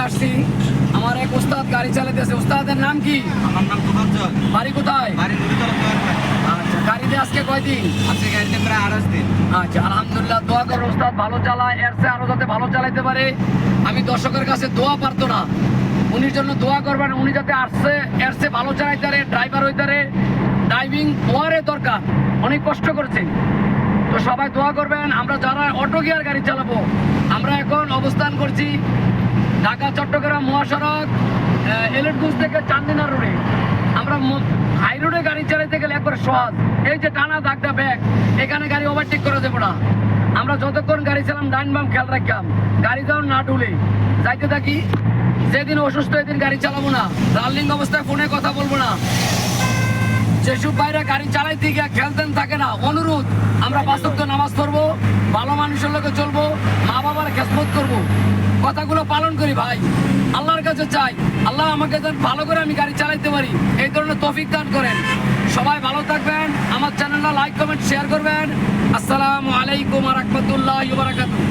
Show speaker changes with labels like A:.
A: আসছি, আমার এক উস্তাদ গাড়ি চালাতেছে। উস্তাদের নাম কি?
B: আমার নাম তোফাজ্জল।
A: বাড়ি কোথায়?
B: বাড়ি নুরিতলা দোয়ারপাড়।
A: আচ্ছা, গাড়িতে আজকে কয়দিন?
B: আজকে গাড়িতে প্রায় 28 দিন।
A: আচ্ছা, আলহামদুলিল্লাহ, দোয়া করো উস্তাদ ভালো চালায়, এর চেয়ে আরো যাতে ভালো চালাইতে পারে। আমি দর্শকের কাছে দোয়া পারতো না, উনির জন্য দোয়া করবেন, উনি যাতে আসছে এর চেয়ে ভালো চালাইতে পারে, ড্রাইভার হইতে পারে, ড্রাইভিং ওয়ারে দরকার, অনেক কষ্ট করছে। তো সবাই দোয়া করবেন। আমরা যারা অটো গিয়ার গাড়ি চালাবো, আমরা এখন অবস্থান করছি ঢাকা চট্টগ্রাম মহাসড়ক এলেটগঞ্জ থেকে চান্দিনা রোডে। আমরা হাই রোডে গাড়ি চালাতে গেলে একবার সহজ, এই যে টানা দাগটা ব্যাগ, এখানে গাড়ি ওভারটেক করা যাবে না। আমরা যতক্ষণ গাড়ি চালাম ডাইন বাম খেয়াল রাখলাম, গাড়ি যেমন না ডুলে যাইতে থাকি। যেদিন অসুস্থ এদিন গাড়ি চালাবো না, রানিং অবস্থায় ফোনে কথা বলবো না। যেসব ভাইরা গাড়ি চালাইতে গিয়ে খেলতেন থাকে না, অনুরোধ, আমরা 5 ওয়াক্ত নামাজ পড়বো, ভালো মানুষের লোকে চলবো, মা বাবার খেদমত করবো, কথাগুলো পালন করি ভাই। আল্লাহর কাছে চাই, আল্লাহ আমাকে যেন ভালো করে আমি গাড়ি চালাইতে পারি, এই ধরনের তৌফিক দান করেন। সবাই ভালো থাকবেন, আমার চ্যানেলটা লাইক কমেন্ট শেয়ার করবেন। আসসালামু আলাইকুম ওয়া রাহমাতুল্লাহি ওয়া বারাকাতুহু।